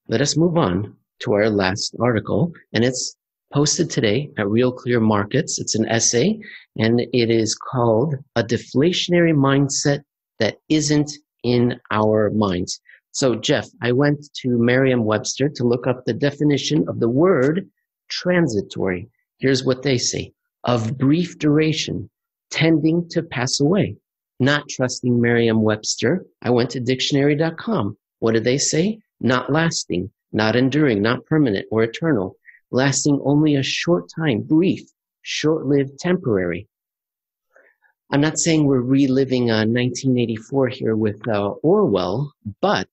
let us move on to our last article, and it's posted today at Real Clear Markets. It's an essay, and it is called A Deflationary Mindset That Isn't in Our Minds. So, Jeff, I went to Merriam-Webster to look up the definition of the word transitory. Here's what they say: of brief duration, tending to pass away. Not trusting Merriam-Webster, I went to dictionary.com. What do they say? Not lasting, not enduring, not permanent or eternal, lasting only a short time, brief, short-lived, temporary. I'm not saying we're reliving 1984 here with Orwell, but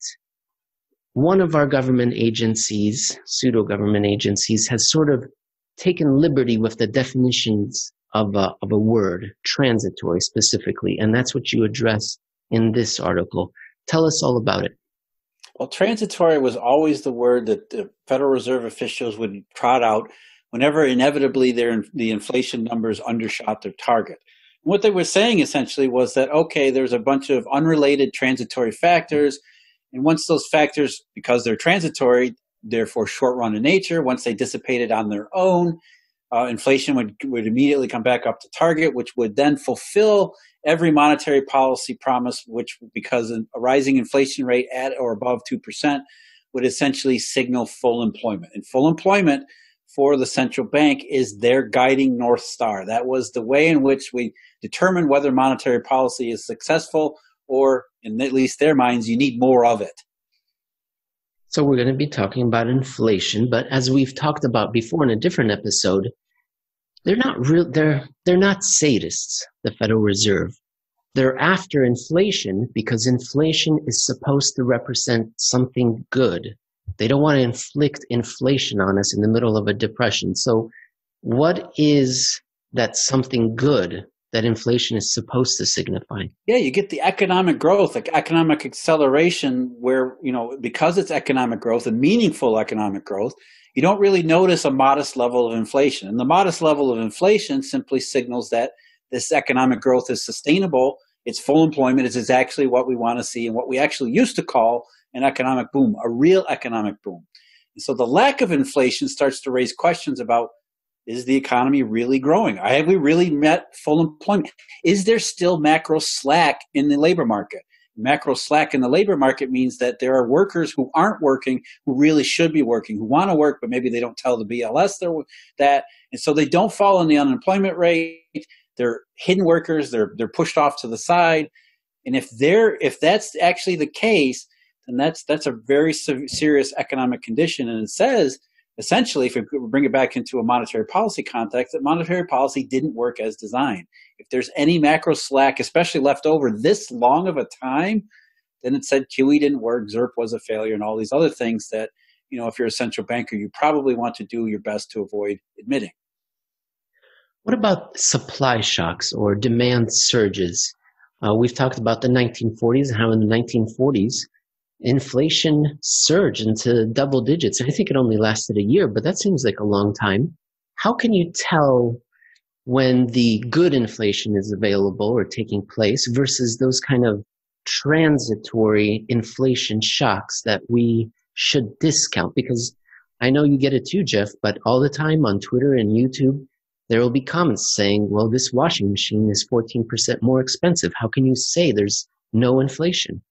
one of our government agencies, pseudo-government agencies, has sort of taken liberty with the definitions of a word, transitory specifically, and that's what you address in this article. Tell us all about it. Well, transitory was always the word that the Federal Reserve officials would trot out whenever inevitably the inflation numbers undershot their target. What they were saying essentially was that, okay, there's a bunch of unrelated transitory factors, and once those factors, because they're transitory, therefore short run in nature, once they dissipated on their own, inflation would immediately come back up to target, which would then fulfill every monetary policy promise, which, because a rising inflation rate at or above 2%, would essentially signal full employment. And full employment for the central bank is their guiding North Star. That was the way in which we determine whether monetary policy is successful, or in at least their minds, you need more of it. So we're going to be talking about inflation, but as we've talked about before in a different episode, they're not sadists, the Federal Reserve. They're after inflation because inflation is supposed to represent something good. They don't want to inflict inflation on us in the middle of a depression. So what is that something good that inflation is supposed to signify? Yeah, you get the economic growth, like economic acceleration, where, because it's economic growth and meaningful economic growth, you don't really notice a modest level of inflation. And the modest level of inflation simply signals that this economic growth is sustainable. It's full employment. It's actually what we want to see and what we actually used to call an economic boom, a real economic boom. And so the lack of inflation starts to raise questions about, is the economy really growing? Have we really met full employment? Is there still macro slack in the labor market? Macro slack in the labor market means that there are workers who aren't working, who really should be working, who want to work, but maybe they don't tell the BLS that. And so they don't fall in the unemployment rate. They're hidden workers. They're pushed off to the side. And if that's actually the case, then that's a very serious economic condition. And it says, essentially, if we bring it back into a monetary policy context, that monetary policy didn't work as designed. If there's any macro slack, especially left over this long of a time, then it said QE didn't work, ZIRP was a failure, and all these other things that, if you're a central banker, you probably want to do your best to avoid admitting. What about supply shocks or demand surges? We've talked about the 1940s and how in the 1940s, inflation surged into double digits. I think it only lasted a year, but that seems like a long time. How can you tell when the good inflation is available or taking place versus those kind of transitory inflation shocks that we should discount? Because I know you get it too, Jeff, but all the time on Twitter and YouTube, there will be comments saying, well, this washing machine is 14% more expensive. How can you say there's no inflation?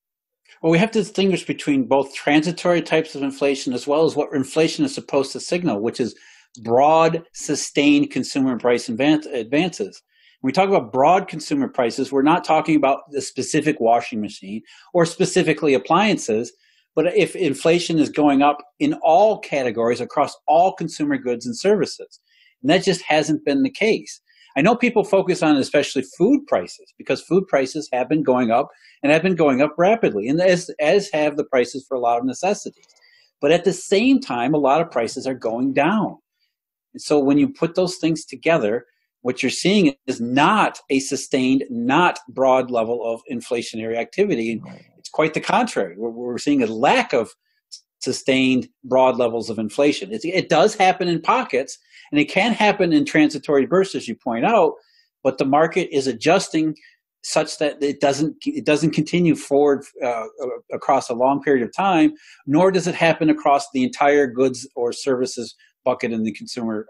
Well, we have to distinguish between both transitory types of inflation as well as what inflation is supposed to signal, which is broad, sustained consumer price advances. When we talk about broad consumer prices, we're not talking about the specific washing machine or specifically appliances, but if inflation is going up in all categories across all consumer goods and services. And that just hasn't been the case. I know people focus on especially food prices because food prices have been going up and have been going up rapidly, and as have the prices for a lot of necessities. But at the same time, a lot of prices are going down. And so when you put those things together, what you're seeing is not a sustained, not broad level of inflationary activity. It's quite the contrary. We're seeing a lack of sustained broad levels of inflation. It does happen in pockets, and it can happen in transitory bursts, as you point out, but the market is adjusting such that it doesn't continue forward across a long period of time, nor does it happen across the entire goods or services bucket in the consumer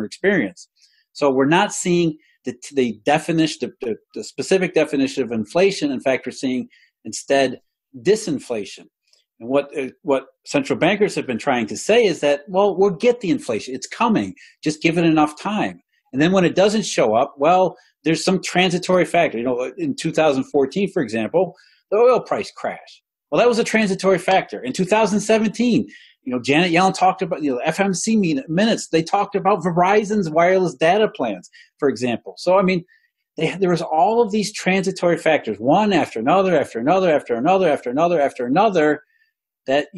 experience. So we're not seeing the definition, the specific definition of inflation. In fact, we're seeing instead disinflation. And what central bankers have been trying to say is that, well, we'll get the inflation. It's coming. Just give it enough time. And then when it doesn't show up, well, there's some transitory factor. In 2014, for example, the oil price crash. Well, that was a transitory factor. In 2017, Janet Yellen talked about, FMC minutes. They talked about Verizon's wireless data plans, for example. So, I mean, there was all of these transitory factors, one after another, after another, after another, after another, after another, that,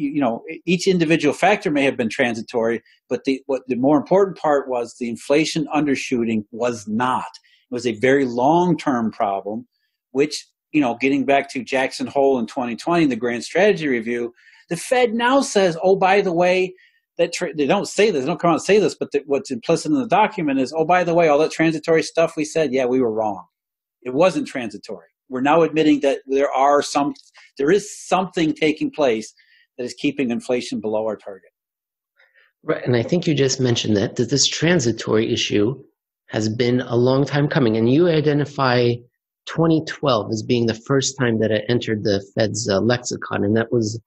each individual factor may have been transitory, but the more important part was the inflation undershooting was not. It was a very long-term problem, which, getting back to Jackson Hole in 2020, the Grand Strategy Review, the Fed now says, oh, by the way, that they don't say this, they don't come out and say this, but what's implicit in the document is, oh, by the way, all that transitory stuff we said, yeah, we were wrong. It wasn't transitory. We're now admitting that there is something taking place that is keeping inflation below our target. Right, and I think you just mentioned that this transitory issue has been a long time coming, and you identify 2012 as being the first time that it entered the Fed's lexicon, and that was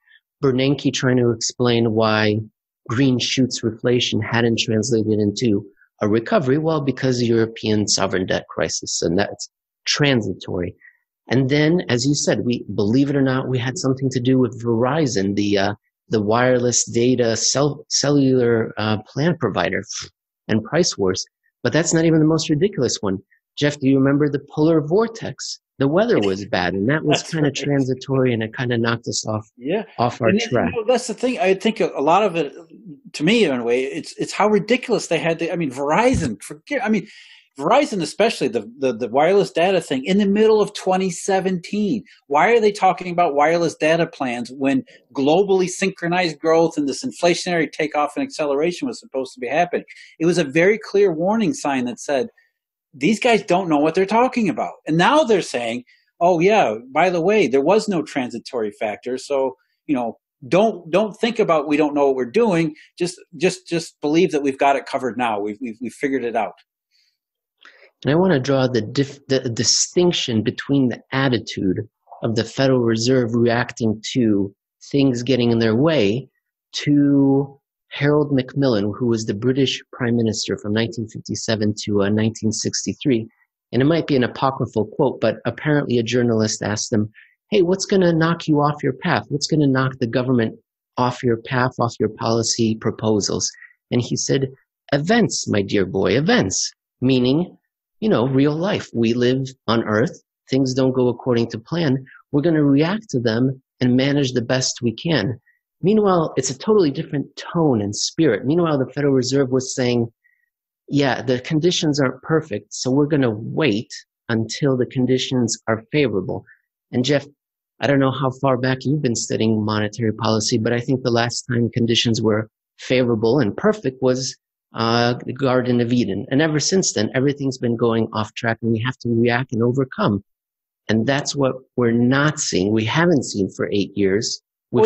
Bernanke trying to explain why green shoots reflation hadn't translated into a recovery. Well, because European sovereign debt crisis, and that's transitory. And then, as you said, believe it or not, we had something to do with Verizon, the wireless data cellular plan provider, and price wars. But that's not even the most ridiculous one. Jeff, do you remember the polar vortex? The weather was bad, and that was kind of transitory, and it kind of knocked us off our track. That's the thing. I think a lot of it, to me, in a way, it's how ridiculous they had to. I mean, Verizon, especially the wireless data thing, in the middle of 2017. Why are they talking about wireless data plans when globally synchronized growth and this inflationary takeoff and acceleration was supposed to be happening? It was a very clear warning sign that said, these guys don't know what they're talking about. And now they're saying, oh, yeah, by the way, there was no transitory factor. So, don't think about we don't know what we're doing. Just believe that we've got it covered now. We've figured it out. And I want to draw the distinction between the attitude of the Federal Reserve reacting to things getting in their way to Harold McMillan, who was the British Prime Minister from 1957 to 1963. And it might be an apocryphal quote, but apparently a journalist asked him, hey, what's going to knock you off your path? What's going to knock the government off your path, off your policy proposals? And he said, events, my dear boy, events, meaning, real life. We live on Earth. Things don't go according to plan. We're going to react to them and manage the best we can. Meanwhile, it's a totally different tone and spirit. Meanwhile, the Federal Reserve was saying, yeah, the conditions aren't perfect, so we're going to wait until the conditions are favorable. And Jeff, I don't know how far back you've been studying monetary policy, but I think the last time conditions were favorable and perfect was the Garden of Eden. And ever since then, everything's been going off track, and we have to react and overcome. And that's what we're not seeing. We haven't seen for 8 years.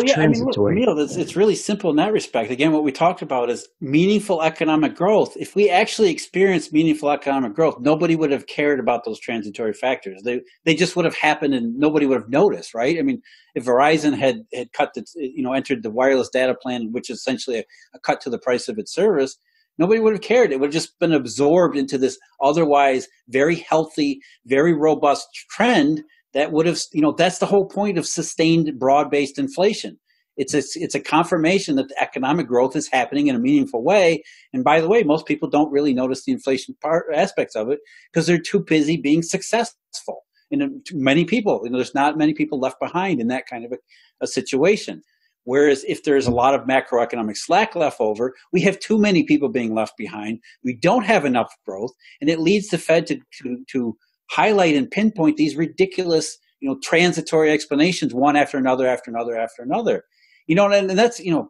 Transitory. Emil, it's really simple in that respect. Again, what we talked about is meaningful economic growth. If we actually experienced meaningful economic growth, nobody would have cared about those transitory factors. They just would have happened and nobody would have noticed, right? I mean, if Verizon had entered the wireless data plan, which is essentially a cut to the price of its service, nobody would have cared. It would have just been absorbed into this otherwise very healthy, very robust trend that would have, that's the whole point of sustained broad-based inflation. It's a confirmation that the economic growth is happening in a meaningful way. And by the way, most people don't really notice the inflation aspects of it because they're too busy being successful. And many people, there's not many people left behind in that kind of a situation. Whereas if there's a lot of macroeconomic slack left over, we have too many people being left behind. We don't have enough growth, and it leads the Fed to highlight and pinpoint these ridiculous, transitory explanations, one after another, after another, after another. And that's, the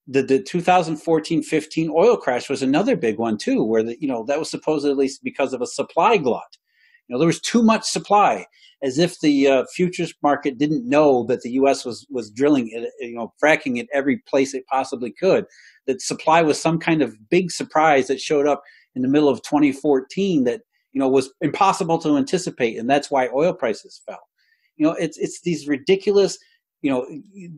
2014-15 oil crash was another big one too, where that was supposedly because of a supply glut. You know, there was too much supply, as if the futures market didn't know that the U.S. was drilling it, you know, fracking it every place it possibly could. That supply was some kind of big surprise that showed up in the middle of 2014 that, you know, was impossible to anticipate, and that's why oil prices fell. You know, it's these ridiculous. You know,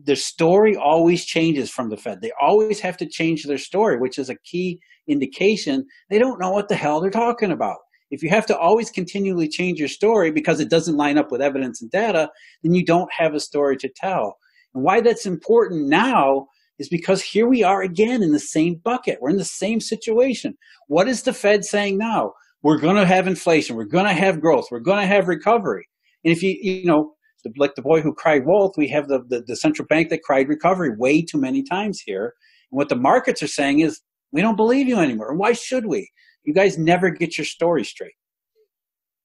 the story always changes from the Fed. They always have to change their story, which is a key indication they don't know what the hell they're talking about. If you have to always continually change your story because it doesn't line up with evidence and data, then you don't have a story to tell. And why that's important now is because here we are again in the same bucket. We're in the same situation. What is the Fed saying now? We're going to have inflation. We're going to have growth. We're going to have recovery. And if you know, like the boy who cried wolf, we have the central bank that cried recovery way too many times here. And what the markets are saying is, we don't believe you anymore. And why should we? You guys never get your story straight.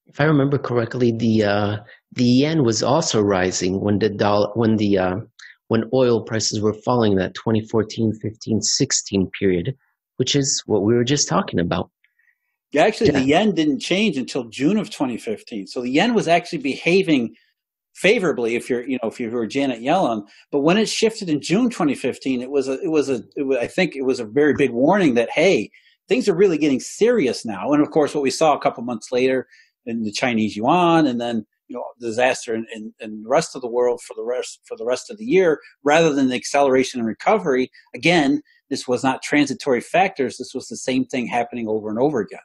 If I remember correctly, the yen was also rising when when oil prices were falling, that 2014, 15, 16 period, which is what we were just talking about. Yeah, actually, the yen didn't change until June of 2015. So the yen was actually behaving favorably if you were Janet Yellen. But when it shifted in June 2015, I think it was a very big warning that, hey, things are really getting serious now. And of course, what we saw a couple months later in the Chinese yuan, and then, you know, disaster in the rest of the world for the rest of the year, rather than the acceleration and recovery. Again, this was not transitory factors. This was the same thing happening over and over again.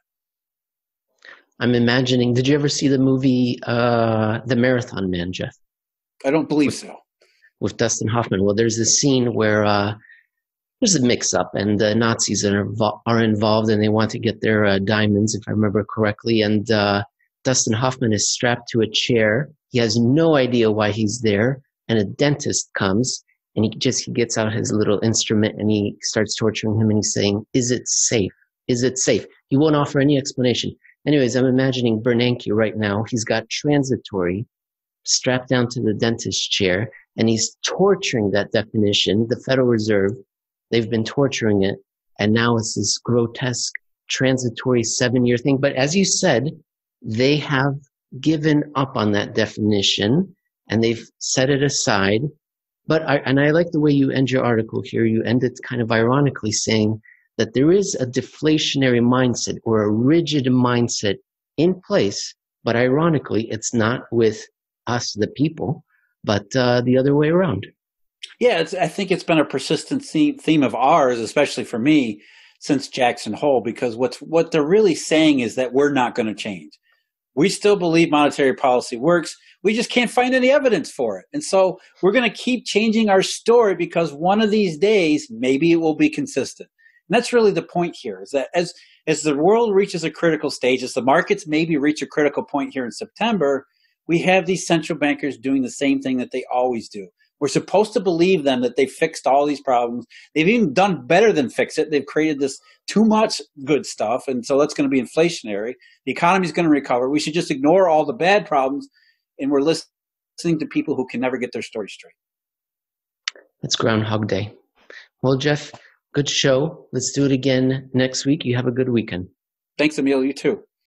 I'm imagining, did you ever see the movie The Marathon Man, Jeff? I don't believe so. With Dustin Hoffman. Well, there's a scene where there's a mix-up, and the Nazis are involved, and they want to get their diamonds, if I remember correctly. And Dustin Hoffman is strapped to a chair. He has no idea why he's there. And a dentist comes, and he gets out his little instrument, and he starts torturing him, and he's saying, "Is it safe? Is it safe?" He won't offer any explanation. Anyways, I'm imagining Bernanke right now. He's got transitory strapped down to the dentist chair, and he's torturing that definition. The Federal Reserve, they've been torturing it, and now it's this grotesque transitory 7-year thing. But as you said, they have given up on that definition, and they've set it aside. But I like the way you end your article here. You end it kind of ironically, saying that there is a deflationary mindset or a rigid mindset in place, but ironically, it's not with us, the people, but the other way around. Yeah, I think it's been a persistent theme of ours, especially for me, since Jackson Hole, because what they're really saying is that we're not going to change. We still believe monetary policy works. We just can't find any evidence for it. And so we're going to keep changing our story because one of these days, maybe it will be consistent. And that's really the point here, is that as the world reaches a critical stage, as the markets maybe reach a critical point here in September, we have these central bankers doing the same thing that they always do. We're supposed to believe them that they've fixed all these problems. They've even done better than fix it. They've created this too much good stuff, and so that's going to be inflationary. The economy is going to recover. We should just ignore all the bad problems, and we're listening to people who can never get their story straight. It's Groundhog Day. Well, Jeff, good show. Let's do it again next week. You have a good weekend. Thanks, Emil. You too.